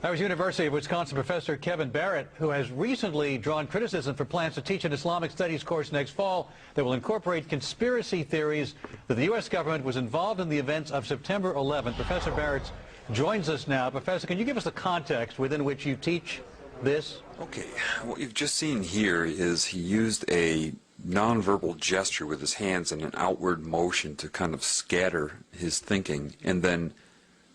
That was University of Wisconsin professor Kevin Barrett, who has recently drawn criticism for plans to teach an Islamic studies course next fall that will incorporate conspiracy theories that the U.S. government was involved in the events of September 11th. Professor Barrett joins us now. Professor, can you give us the context within which you teach this? Okay, what you've just seen here is he used a nonverbal gesture with his hands and an outward motion to kind of scatter his thinking, and then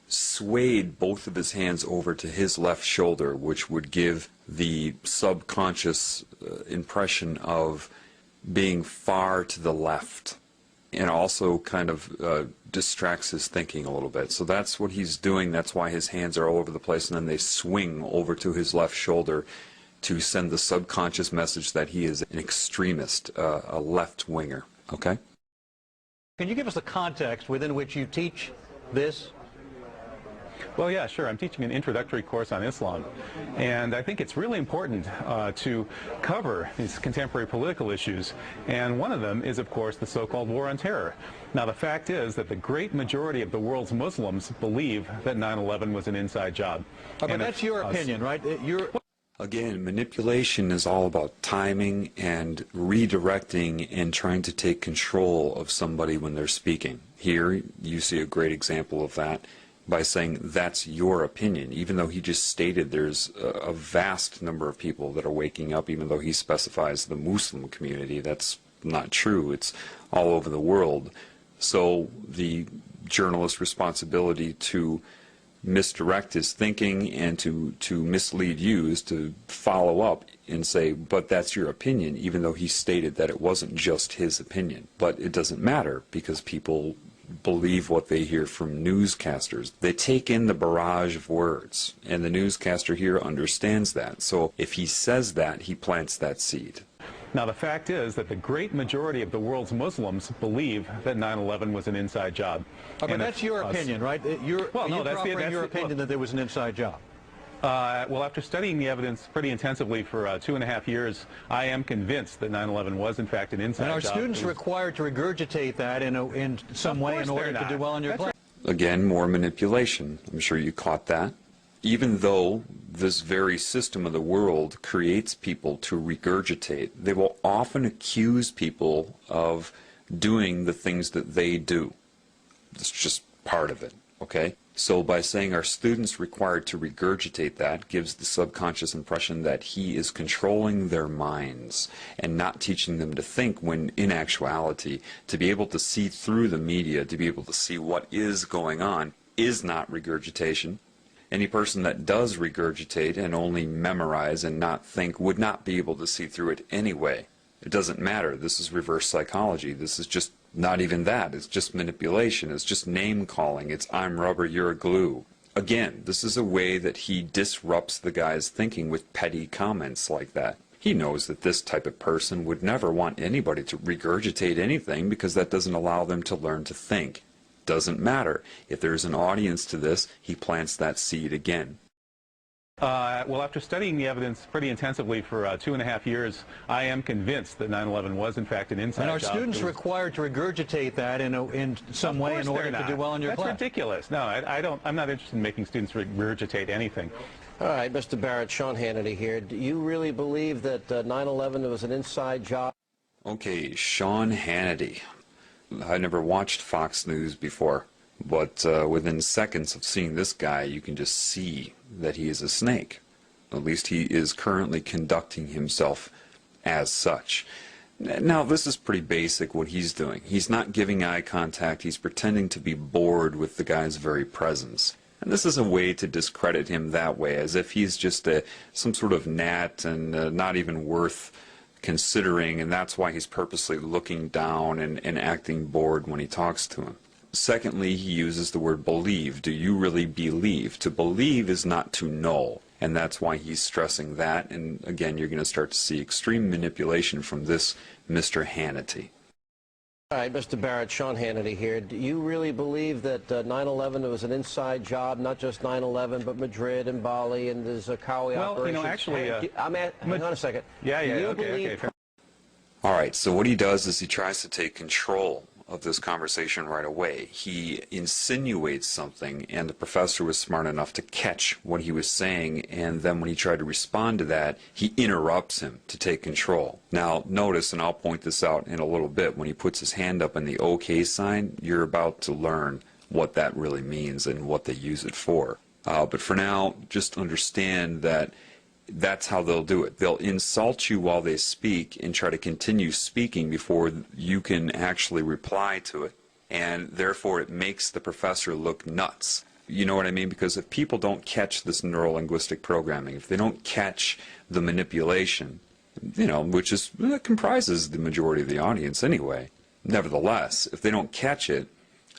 swayed both of his hands over to his left shoulder, which would give the subconscious impression of being far to the left, and also kind of distracts his thinking a little bit. So that's what he's doing. That's why his hands are all over the place, and then they swing over to his left shoulder to send the subconscious message that he is an extremist, a left-winger. Okay? Can you give us the context within which you teach this? Well, yeah, sure. I'm teaching an introductory course on Islam, and I think it's really important to cover these contemporary political issues, and one of them is, of course, the so-called war on terror. Now, the fact is that the great majority of the world's Muslims believe that 9/11 was an inside job. Oh, but that's your opinion, right? Again, manipulation is all about timing and redirecting and trying to take control of somebody when they're speaking. Here, you see a great example of that by saying that's your opinion, even though he just stated there's a vast number of people that are waking up, even though he specifies the Muslim community. That's not true. It's all over the world. So the journalist's responsibility to misdirect his thinking and to mislead you is to follow up and say, but that's your opinion, even though he stated that it wasn't just his opinion. But it doesn't matter, because people believe what they hear from newscasters. They take in the barrage of words, and the newscaster here understands that. So if he says that, he plants that seed. Now, the fact is that the great majority of the world's Muslims believe that 9/11 was an inside job. Oh, but that's your opinion, right? You're offering your opinion that there was an inside job. Well, after studying the evidence pretty intensively for 2.5 years, I am convinced that 9/11 was, in fact, an inside job. And are students required to regurgitate that in some way in order to do well in your class? Again, more manipulation. I'm sure you caught that. Even though this very system of the world creates people to regurgitate, they will often accuse people of doing the things that they do. It's just part of it, okay? So by saying are students required to regurgitate that gives the subconscious impression that he is controlling their minds and not teaching them to think, when in actuality, to be able to see through the media, to be able to see what is going on, is not regurgitation. Any person that does regurgitate and only memorize and not think would not be able to see through it anyway. It doesn't matter. This is reverse psychology. This is just not even that. It's just manipulation. It's just name calling. It's I'm rubber, you're glue. Again, this is a way that he disrupts the guy's thinking with petty comments like that. He knows that this type of person would never want anybody to regurgitate anything, because that doesn't allow them to learn to think. Doesn't matter. If there's an audience to this, he plants that seed again. Well, after studying the evidence pretty intensively for 2.5 years, I am convinced that 9/11 was, in fact, an inside job. And are students required to regurgitate that in some way in order to do well in your class? That's ridiculous. No, I'm not interested in making students regurgitate anything. All right, Mr. Barrett, Sean Hannity here. Do you really believe that 9/11 was an inside job? Okay, Sean Hannity. I never watched Fox News before, but within seconds of seeing this guy, you can just see that he is a snake. At least he is currently conducting himself as such. Now, this is pretty basic what he's doing. He's not giving eye contact. He's pretending to be bored with the guy's very presence. And this is a way to discredit him that way, as if he's just some sort of gnat and not even worth considering, and that's why he's purposely looking down and acting bored when he talks to him. Secondly, he uses the word believe. Do you really believe? To believe is not to know, and that's why he's stressing that. And again, you're going to start to see extreme manipulation from this Mr. Hannity. All right, Mr. Barrett, Sean Hannity here. Do you really believe that 9/11 was an inside job, not just 9/11, but Madrid and Bali and the Zakawi Well, operations? you know, actually... hang on a second. Yeah, okay. All right, so what he does is he tries to take control of this conversation right away. He insinuates something, and the professor was smart enough to catch what he was saying, and then when he tried to respond to that, he interrupts him to take control. Now, notice, and I'll point this out in a little bit, when he puts his hand up in the OK sign, you're about to learn what that really means and what they use it for. But for now, just understand that that's how they'll do it. They'll insult you while they speak and try to continue speaking before you can actually reply to it. And therefore, it makes the professor look nuts. You know what I mean? Because if people don't catch this neuro-linguistic programming, if they don't catch the manipulation, you know, which is comprises the majority of the audience anyway, nevertheless, if they don't catch it,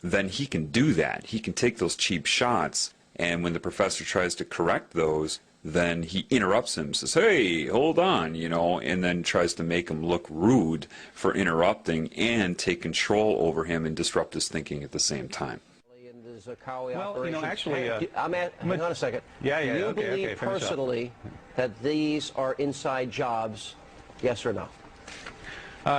then he can do that. He can take those cheap shots, and when the professor tries to correct those, then he interrupts him, says, hey, hold on, you know, and then tries to make him look rude for interrupting and take control over him and disrupt his thinking at the same time. Well, you know, actually... hang on a second. Yeah, Do you okay, believe personally that these are inside jobs, yes or no?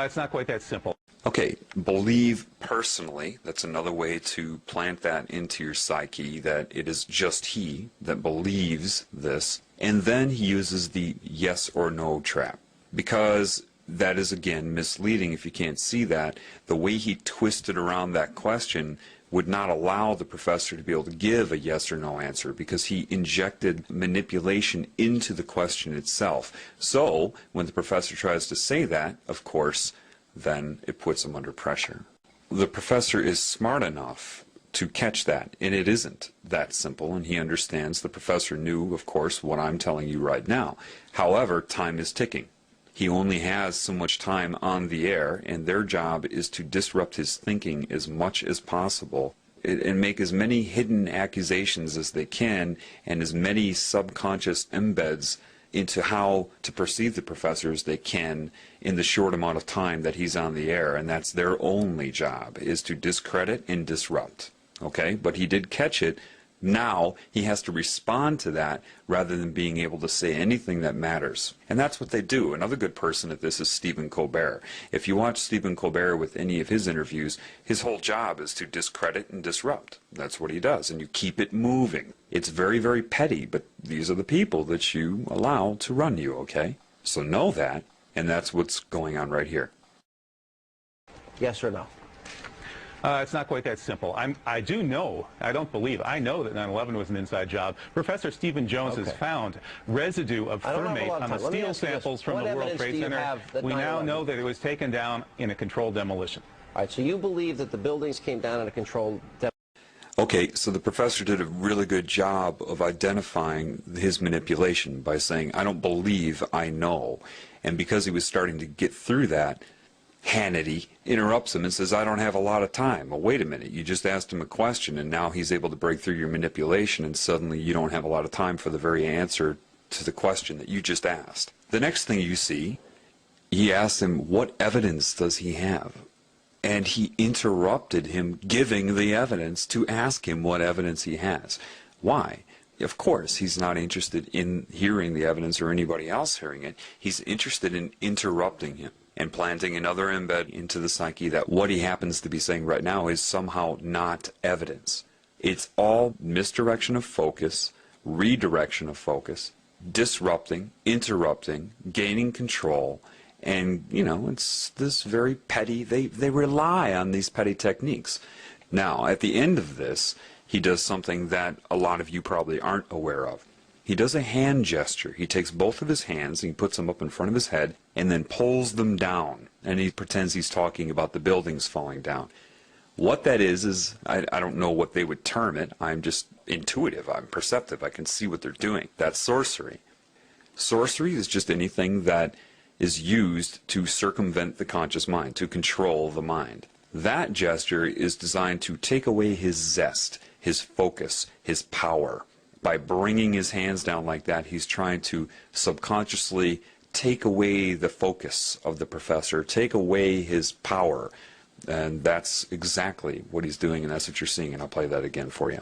It's not quite that simple. Okay, believe personally, that's another way to plant that into your psyche, that it is just he that believes this, and then he uses the yes or no trap, because that is, again, misleading if you can't see that. The way he twisted around that question would not allow the professor to be able to give a yes or no answer, because he injected manipulation into the question itself. So, when the professor tries to say that, of course, then it puts him under pressure. The professor is smart enough to catch that, and it isn't that simple, and he understands. The professor knew, of course, what I'm telling you right now. However, time is ticking. He only has so much time on the air, and their job is to disrupt his thinking as much as possible and make as many hidden accusations as they can and as many subconscious embeds into how to perceive the professor as they can in the short amount of time that he's on the air, and that's their only job, is to discredit and disrupt. Okay, but he did catch it. Now he has to respond to that rather than being able to say anything that matters. And that's what they do. Another good person at this is Stephen Colbert. If you watch Stephen Colbert with any of his interviews, his whole job is to discredit and disrupt. That's what he does, and you keep it moving. It's very, very petty, but these are the people that you allow to run you, okay? So know that, and that's what's going on right here. Yes or no? It's not quite that simple. I do know, I don't believe, I know that 9/11 was an inside job. Professor Stephen Jones has found residue of thermate on the steel samples from the World Trade Center. We now know that it was taken down in a controlled demolition. All right, so you believe that the buildings came down in a controlled demolition? Okay, so the professor did a really good job of identifying his manipulation by saying, I don't believe, I know. And because he was starting to get through that, Hannity interrupts him and says, I don't have a lot of time. Well, wait a minute, you just asked him a question, and now he's able to break through your manipulation, and suddenly you don't have a lot of time for the very answer to the question that you just asked. The next thing you see, he asks him, what evidence does he have? And he interrupted him giving the evidence to ask him what evidence he has. Why? Of course, he's not interested in hearing the evidence or anybody else hearing it. He's interested in interrupting him and planting another embed into the psyche that what he happens to be saying right now is somehow not evidence. It's all misdirection of focus, redirection of focus, disrupting, interrupting, gaining control, and, you know, it's this very petty, they rely on these petty techniques. Now, at the end of this, he does something that a lot of you probably aren't aware of. He does a hand gesture. He takes both of his hands and he puts them up in front of his head and then pulls them down. And he pretends he's talking about the buildings falling down. What that is I don't know what they would term it. I'm just intuitive. I'm perceptive. I can see what they're doing. That's sorcery. Sorcery is just anything that is used to circumvent the conscious mind, to control the mind. That gesture is designed to take away his zest, his focus, his power. By bringing his hands down like that, he's trying to subconsciously take away the focus of the professor, take away his power. And that's exactly what he's doing, and that's what you're seeing, and I'll play that again for you.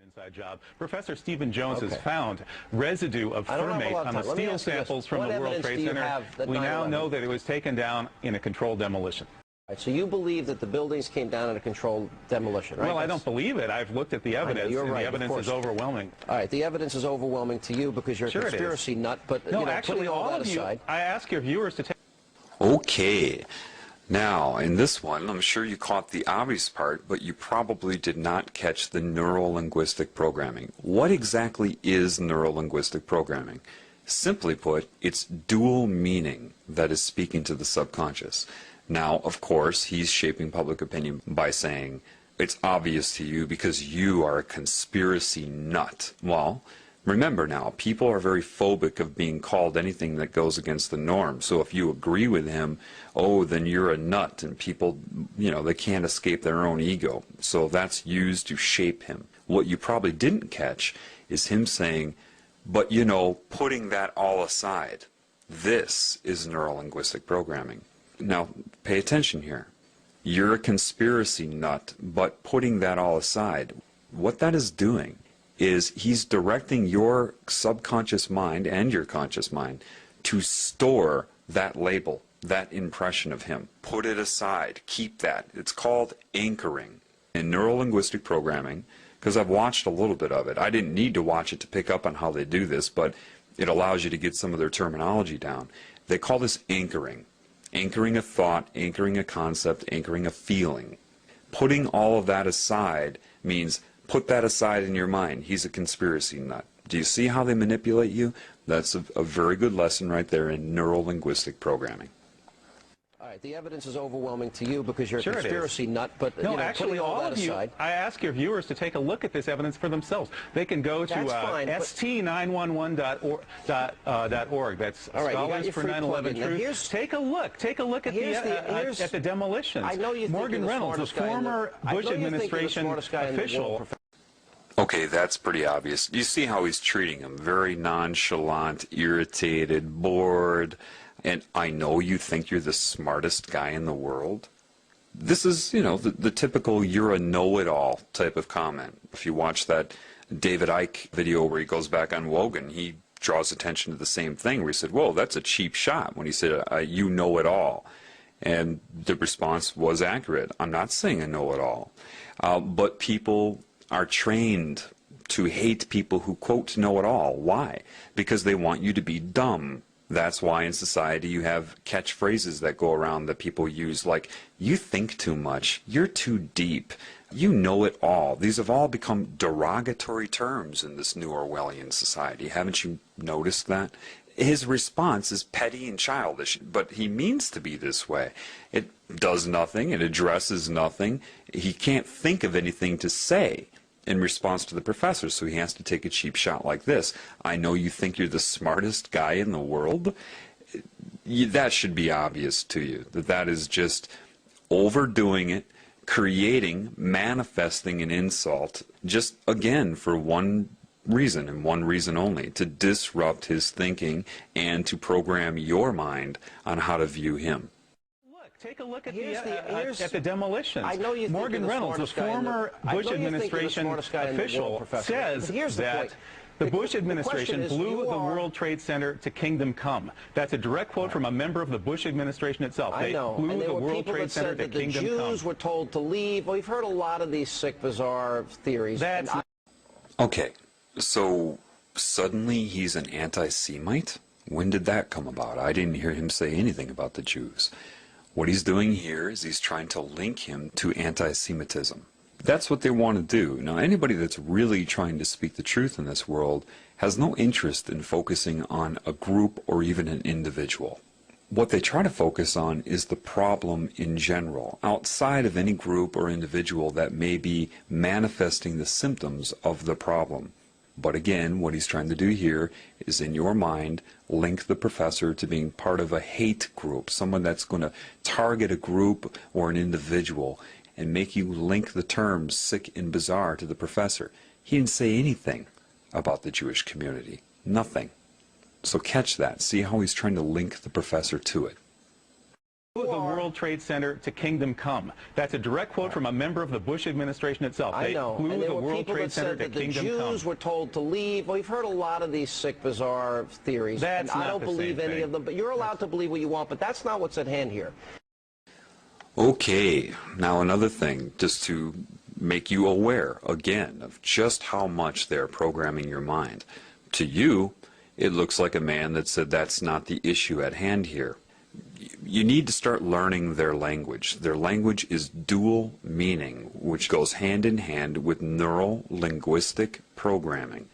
Inside job. Professor Stephen Jones has found residue of thermate on the steel samples from the World Trade Center. We now know that it was taken down in a controlled demolition. So you believe that the buildings came down in a controlled demolition, right? Well, I don't believe it. I've looked at the evidence, you're and right, the evidence is overwhelming. All right, the evidence is overwhelming to you because you're a conspiracy nut, but no, you know, actually, putting all that of you, aside, I ask your viewers to take... Okay. Now, in this one, I'm sure you caught the obvious part, but you probably did not catch the neuro-linguistic programming. What exactly is neuro-linguistic programming? Simply put, it's dual meaning that is speaking to the subconscious. Now, of course, he's shaping public opinion by saying, it's obvious to you because you are a conspiracy nut. Well, remember now, people are very phobic of being called anything that goes against the norm. So if you agree with him, oh, then you're a nut, and people, you know, they can't escape their own ego. So that's used to shape him. What you probably didn't catch is him saying, but, you know, putting that all aside, this is neuro-linguistic programming. Now, pay attention here. You're a conspiracy nut, but putting that all aside, what that is doing is he's directing your subconscious mind and your conscious mind to store that label, that impression of him. Put it aside. Keep that. It's called anchoring. In neuro-linguistic programming, because I've watched a little bit of it. I didn't need to watch it to pick up on how they do this, but it allows you to get some of their terminology down. They call this anchoring. Anchoring a thought, anchoring a concept, anchoring a feeling. Putting all of that aside means put that aside in your mind. He's a conspiracy nut. Do you see how they manipulate you? That's a very good lesson right there in neuro-linguistic programming. all right, the evidence is overwhelming to you because you're a Sure conspiracy nut, but no, you know, actually, putting all that of you, aside, I ask your viewers to take a look at this evidence for themselves. They can go to st911.org. That's all right, Scholars for 9/11 Truth. Take a look. Take a look at the demolitions. I know you Morgan Reynolds, the former Bush administration official. Okay, that's pretty obvious. You see how he's treating him. Very nonchalant, irritated, bored. And I know you think you're the smartest guy in the world. This is, you know, the typical you're a know-it-all type of comment. If you watch that David Icke video where he goes back on Wogan, he draws attention to the same thing where he said, whoa, that's a cheap shot, when he said, you know it all. And the response was accurate. I'm not saying I know it all. But people are trained to hate people who, quote, know it all. Why? Because they want you to be dumb. That's why in society you have catchphrases that go around that people use, like, you think too much, you're too deep, you know it all. These have all become derogatory terms in this new Orwellian society. Haven't you noticed that? His response is petty and childish, but he means to be this way. It does nothing, it addresses nothing. He can't think of anything to say in response to the professor, so he has to take a cheap shot like this. I know you think you're the smartest guy in the world. That should be obvious to you, that is just overdoing it, creating, manifesting an insult, just again for one reason and one reason only, to disrupt his thinking and to program your mind on how to view him. Take a look at the demolitions. I know you Morgan Reynolds, the former Bush administration official, says that the Bush administration blew the World Trade Center to kingdom come. That's a direct quote from a member of the Bush administration itself. I know. They blew the World Trade Center to kingdom come. The Jews were told to leave. Well, we've heard a lot of these sick, bizarre theories. Okay, so suddenly he's an anti-Semite? When did that come about? I didn't hear him say anything about the Jews. What he's doing here is he's trying to link him to anti-Semitism. That's what they want to do. Now, anybody that's really trying to speak the truth in this world has no interest in focusing on a group or even an individual. What they try to focus on is the problem in general, outside of any group or individual that may be manifesting the symptoms of the problem. But again, what he's trying to do here is, in your mind, link the professor to being part of a hate group, someone that's going to target a group or an individual and make you link the terms sick and bizarre to the professor. He didn't say anything about the Jewish community. Nothing. So catch that. See how he's trying to link the professor to it. The World Trade Center to kingdom come. That's a direct quote from a member of the Bush administration itself. I know. They blew the World Trade Center to kingdom come. The Jews were told to leave. Well, we've heard a lot of these sick, bizarre theories. That's and I don't believe any of them, but you're allowed to believe what you want, but that's not what's at hand here. Okay, now another thing, just to make you aware, again, of just how much they're programming your mind. To you, it looks like a man that said that's not the issue at hand here. You need to start learning their language. Their language is dual meaning, which goes hand in hand with neuro-linguistic programming.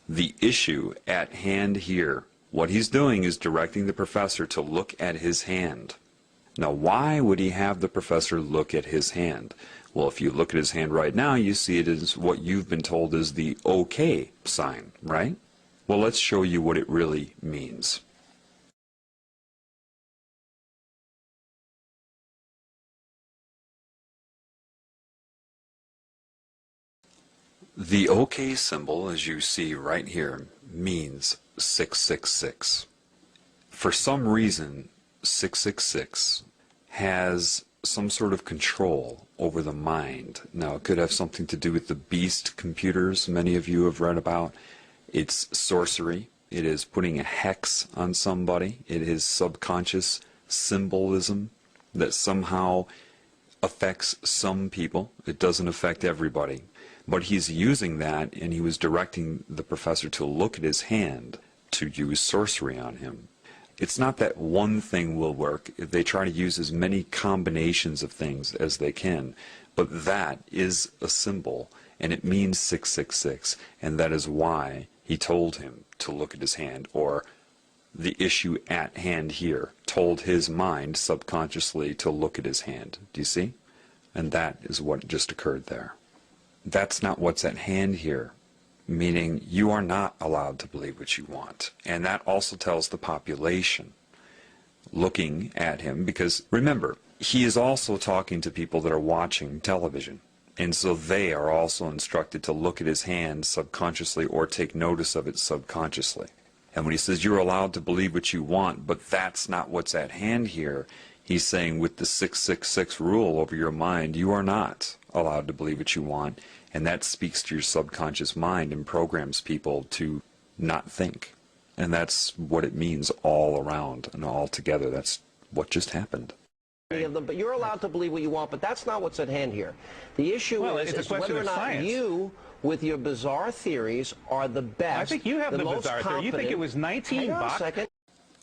The issue at hand here, what he's doing is directing the professor to look at his hand. Now, why would he have the professor look at his hand? Well, if you look at his hand right now, you see it as what you've been told is the OK sign, right? Well, let's show you what it really means. The OK symbol, as you see right here, means 666. For some reason, 666 has some sort of control over the mind. Now, it could have something to do with the beast computers many of you have read about. It's sorcery. It is putting a hex on somebody. It is subconscious symbolism that somehow affects some people. It doesn't affect everybody. But he's using that, and he was directing the professor to look at his hand to use sorcery on him. It's not that one thing will work. They try to use as many combinations of things as they can. But that is a symbol, and it means 666, and that is why he told him to look at his hand, or the issue at hand here told his mind subconsciously to look at his hand. Do you see? And that is what just occurred there. That's not what's at hand here, meaning you are not allowed to believe what you want. And that also tells the population looking at him, because remember, he is also talking to people that are watching television. And so they are also instructed to look at his hand subconsciously or take notice of it subconsciously. And when he says you're allowed to believe what you want, but that's not what's at hand here, he's saying with the 666 rule over your mind, you are not allowed to believe what you want, and that speaks to your subconscious mind and programs people to not think. And that's what it means all around and all together. That's what just happened. But you're allowed to believe what you want, but that's not what's at hand here. The issue is whether or not you, with your bizarre theories, are the best. I think you have the bizarre theory. You think it was 19 bucks? Hang on a second.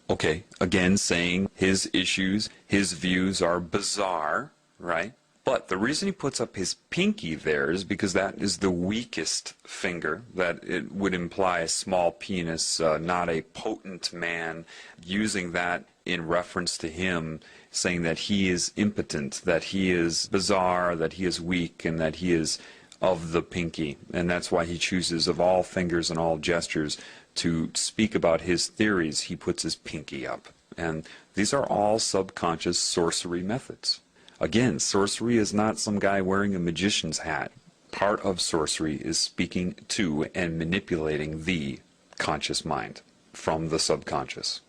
Okay, again saying his issues, his views are bizarre, right? But the reason he puts up his pinky there is because that is the weakest finger, that it would imply a small penis, not a potent man, using that in reference to him, saying that he is impotent, that he is bizarre, that he is weak, and that he is of the pinky. And that's why he chooses, of all fingers and all gestures, to speak about his theories, he puts his pinky up. And these are all subconscious sorcery methods. Again, sorcery is not some guy wearing a magician's hat. Part of sorcery is speaking to and manipulating the conscious mind from the subconscious.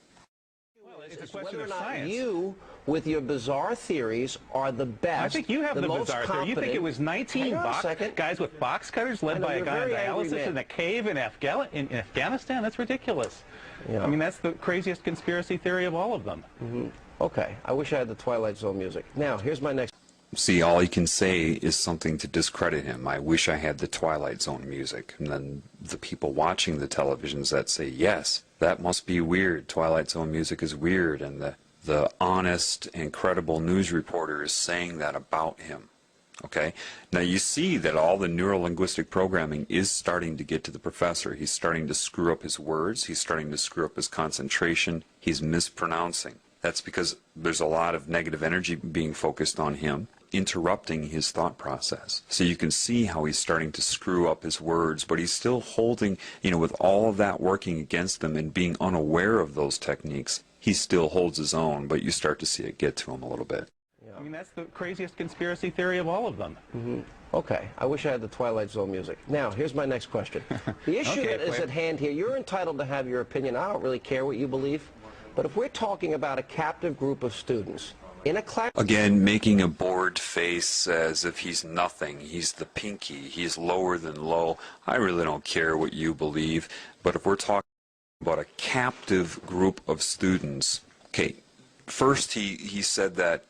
Well, it's a question whether or of not science. You, with your bizarre theories, are the best. I think you have the bizarre theory. You think it was 19 guys with box cutters led by a guy on dialysis in a cave in Afghanistan? That's ridiculous. Yeah. I mean, that's the craziest conspiracy theory of all of them. Mm-hmm. Okay, I wish I had the Twilight Zone music. Now, here's my next... See, all he can say is something to discredit him. I wish I had the Twilight Zone music. And then the people watching the televisions that say, yes, that must be weird. Twilight Zone music is weird. And the honest and credible news reporter is saying that about him. Okay? Now you see that all the neuro-linguistic programming is starting to get to the professor. He's starting to screw up his words. He's starting to screw up his concentration. He's mispronouncing. That's because there's a lot of negative energy being focused on him, interrupting his thought process. So you can see how he's starting to screw up his words, but he's still holding, with all of that working against him and being unaware of those techniques, he still holds his own, but you start to see it get to him a little bit. Yeah. I mean, that's the craziest conspiracy theory of all of them. Mm-hmm. Okay, I wish I had the Twilight Zone music. Now, here's my next question. The issue that is at hand here, you're entitled to have your opinion. I don't really care what you believe. But if we're talking about a captive group of students in a class... Again, making a bored face as if he's nothing. He's the pinky. He's lower than low. I really don't care what you believe. But if we're talking about a captive group of students... Okay, first he said that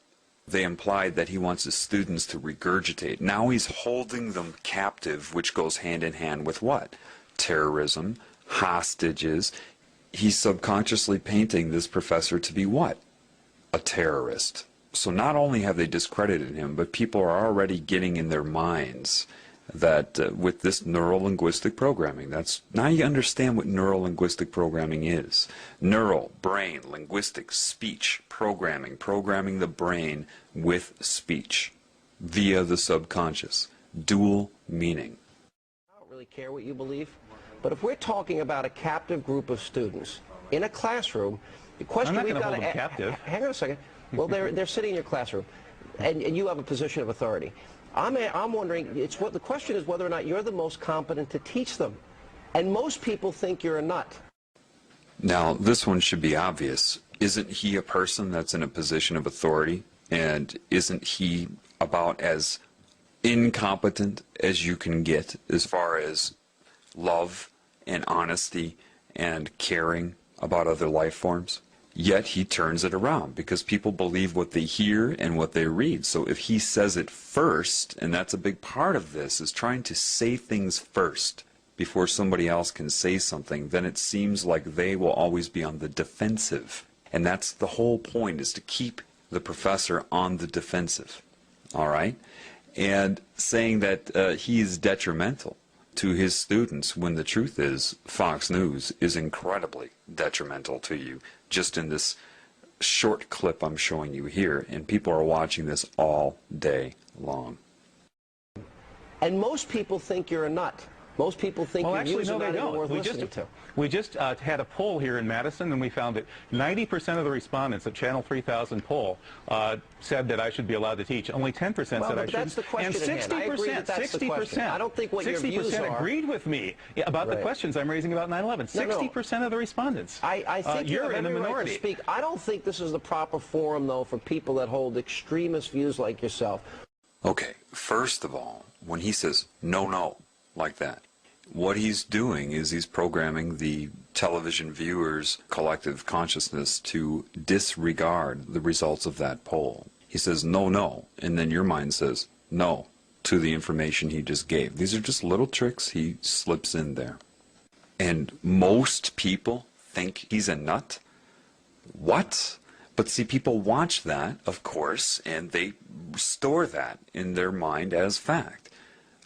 they implied that he wants his students to regurgitate. Now he's holding them captive, which goes hand in hand with what? Terrorism, hostages. He's subconsciously painting this professor to be what? A terrorist. So not only have they discredited him, but people are already getting in their minds that with this neuro-linguistic programming, now you understand what neuro-linguistic programming is. Neural, brain, linguistic, speech, programming the brain with speech via the subconscious. Dual meaning. I don't really care what you believe, but if we're talking about a captive group of students in a classroom, the question we've got to captive. Hang on a second. Well, they're sitting in your classroom, and you have a position of authority. I'm wondering, the question is whether or not you're the most competent to teach them. And most people think you're a nut. Now, this one should be obvious. Isn't he a person that's in a position of authority? And isn't he about as incompetent as you can get as far as love and honesty and caring about other life forms? Yet he turns it around because people believe what they hear and what they read. So if he says it first, and that's a big part of this, is trying to say things first before somebody else can say something, then it seems like they will always be on the defensive. And that's the whole point, is to keep the professor on the defensive. All right? And saying that he is detrimental to his students, when the truth is Fox News is incredibly detrimental to you, just in this short clip I'm showing you here, and people are watching this all day long. And most people think you're a nut. Most people think your views are not even worth listening to. We just had a poll here in Madison, and we found that 90% of the respondents at Channel 3000 poll said that I should be allowed to teach. Only 10% said I shouldn't. That's the question and 60%, I don't think what your views are. agreed with me about the questions I'm raising about 9/11. 60% of the respondents. I think you're in the minority. Right to speak. I don't think this is the proper forum, though, for people that hold extremist views like yourself. Okay, first of all, when he says no, like that, what he's doing is he's programming the television viewers' collective consciousness to disregard the results of that poll. He says no, and then your mind says no to the information he just gave. These are just little tricks he slips in there. And most people think he's a nut. What? But see, people watch that, of course, and they store that in their mind as fact.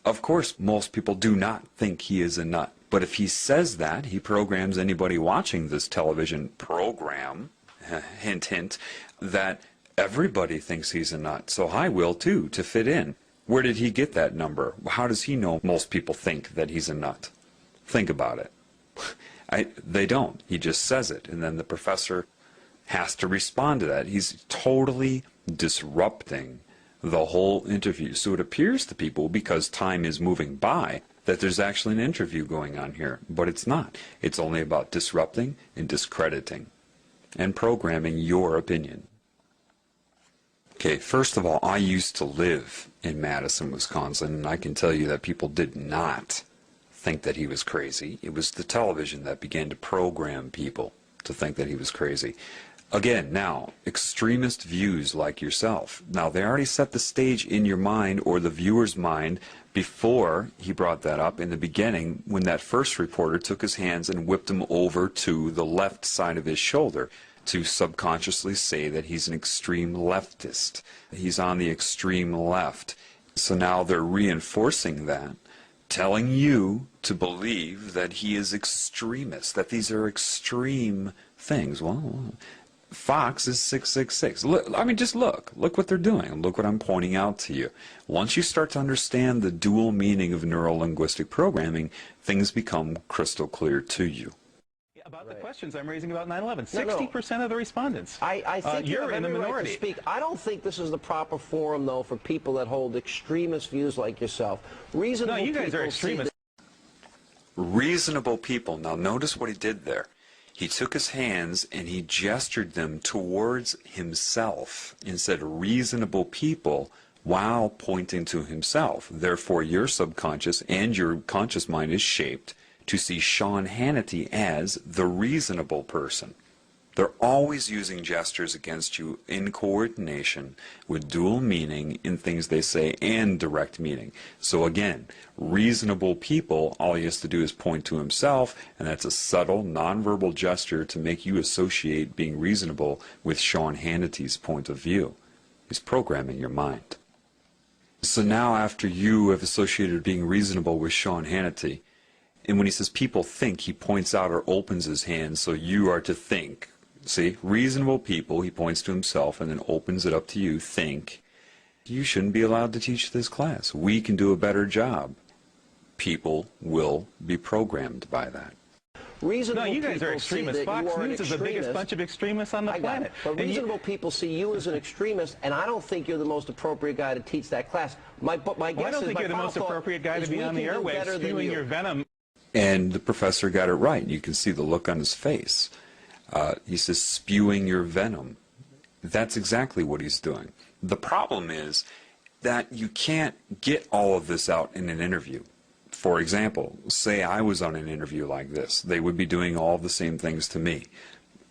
Of course, most people do not think he is a nut. But if he says that, he programs anybody watching this television program, hint, hint, that everybody thinks he's a nut. So I will too, to fit in. Where did he get that number? How does he know most people think that he's a nut? Think about it. They don't. He just says it, and then the professor has to respond to that. He's totally disrupting the whole interview. So it appears to people, because time is moving by, that there's actually an interview going on here. But it's not. It's only about disrupting and discrediting and programming your opinion. Okay, first of all, I used to live in Madison, Wisconsin, and I can tell you that people did not think that he was crazy. It was the television that began to program people to think that he was crazy. Again, now, extremist views like yourself. Now, they already set the stage in your mind, or the viewer's mind, before he brought that up in the beginning, when that first reporter took his hands and whipped him over to the left side of his shoulder to subconsciously say that he's an extreme leftist. He's on the extreme left. So now they're reinforcing that, telling you to believe that he is extremist, that these are extreme things. Well, Fox is 666. Look, I mean, just look what they're doing. Look what I'm pointing out to you. Once you start to understand the dual meaning of neuro-linguistic programming, things become crystal clear to you. About the questions I'm raising about 9/11, 60% of the respondents. I think you're in the minority. Right to speak. I don't think this is the proper forum, though, for people that hold extremist views like yourself. Reasonable you guys are extremists. Reasonable people. Now notice what he did there. He took his hands and he gestured them towards himself and said reasonable people while pointing to himself. Therefore, your subconscious and your conscious mind is shaped to see Sean Hannity as the reasonable person. They're always using gestures against you in coordination with dual meaning in things they say and direct meaning. So again, reasonable people, all he has to do is point to himself, and that's a subtle, nonverbal gesture to make you associate being reasonable with Sean Hannity's point of view. He's programming your mind. So now after you have associated being reasonable with Sean Hannity, and when he says people think, he points out or opens his hand, so you are to think. See, reasonable people, he points to himself and then opens it up to you, think. You shouldn't be allowed to teach this class. We can do a better job. People will be programmed by that. Reasonable no, you guys are extremists. Fox News is the biggest bunch of extremists on the planet. But reasonable people see you as an extremist, and I don't think you're the most appropriate guy to teach that class. My guess I don't think you're the most appropriate guy to be on the airwaves spewing your venom. And the professor got it right. You can see the look on his face. He says, spewing your venom. That's exactly what he's doing. The problem is that you can't get all of this out in an interview. For example, say I was on an interview like this. They would be doing all the same things to me.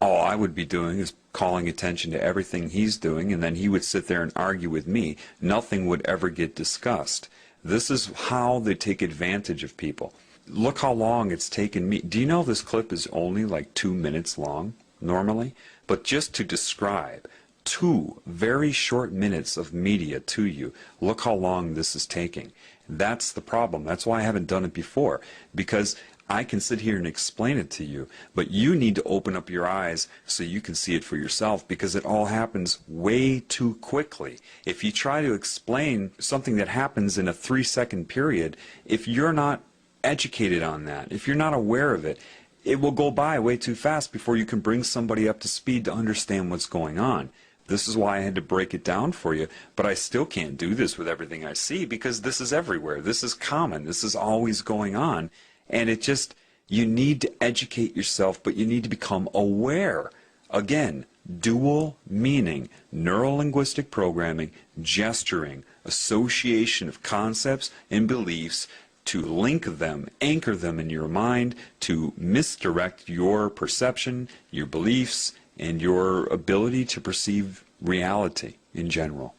All I would be doing is calling attention to everything he's doing, and then he would sit there and argue with me. Nothing would ever get discussed. This is how they take advantage of people. Look how long it's taken me. Do you know this clip is only like 2 minutes long, normally? But just to describe 2 very short minutes of media to you, look how long this is taking. That's the problem. That's why I haven't done it before, because I can sit here and explain it to you, but you need to open up your eyes so you can see it for yourself, because it all happens way too quickly. If you try to explain something that happens in a 3-second period, if you're not educated on that, if you're not aware of it, it will go by way too fast before you can bring somebody up to speed to understand what's going on. This is why I had to break it down for you, but I still can't do this with everything I see, because this is everywhere. This is common. This is always going on. And it just, you need to educate yourself, but you need to become aware. Again, dual meaning, neuro-linguistic programming, gesturing, association of concepts and beliefs to link them, anchor them in your mind, to misdirect your perception, your beliefs, and your ability to perceive reality in general.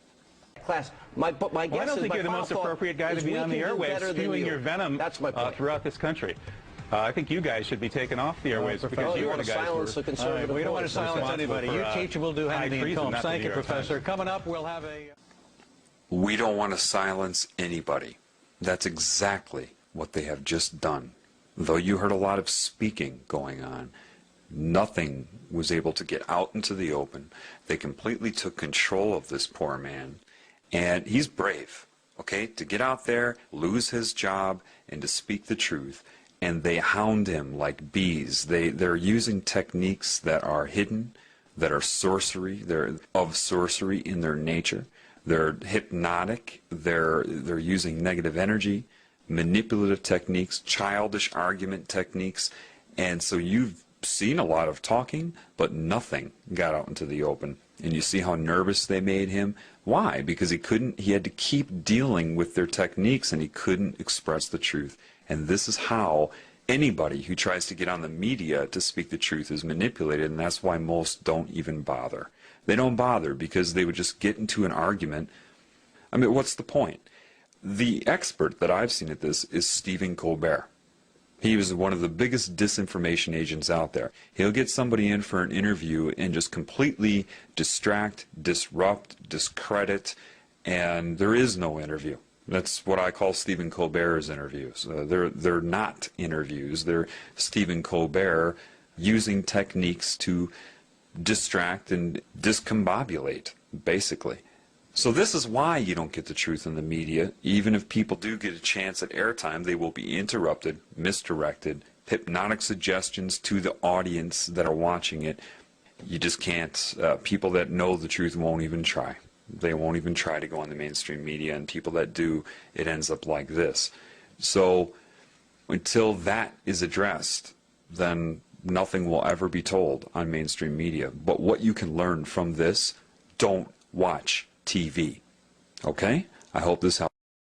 Class, my guess I don't is think you're the most appropriate guy to be on the airwaves spewing your venom throughout this country. I think you guys should be taken off the airwaves because you are the guys who are... We don't want to silence anybody. You teach and we'll do Hannity and Combs. Thank you, Professor. Coming up, we'll have a... We don't want to silence anybody. That's exactly what they have just done. Though you heard a lot of speaking going on, nothing was able to get out into the open. They completely took control of this poor man. And he's brave, okay, to get out there, lose his job, and to speak the truth. And they hound him like bees. They're using techniques that are hidden, that are sorcery. They're of sorcery in their nature. They're hypnotic. They're using negative energy, manipulative techniques, childish argument techniques. And so you've seen a lot of talking, but nothing got out into the open. And you see how nervous they made him. Why? Because he had to keep dealing with their techniques, and he couldn't express the truth. And this is how anybody who tries to get on the media to speak the truth is manipulated, and that's why most don't even bother. They don't bother because they would just get into an argument. I mean, what's the point? The expert that I've seen at this is Stephen Colbert. He was one of the biggest disinformation agents out there. He'll get somebody in for an interview and just completely distract, disrupt, discredit, and there is no interview. That's what I call Stephen Colbert's interviews. They're not interviews. They're Stephen Colbert using techniques to distract and discombobulate, basically. So this is why you don't get the truth in the media. Even if people do get a chance at airtime, they will be interrupted, misdirected, hypnotic suggestions to the audience that are watching it. You just can't. People that know the truth won't even try. They won't even try to go on the mainstream media, and people that do, it ends up like this. So until that is addressed, then nothing will ever be told on mainstream media. But what you can learn from this, don't watch TV. Okay? I hope this helps.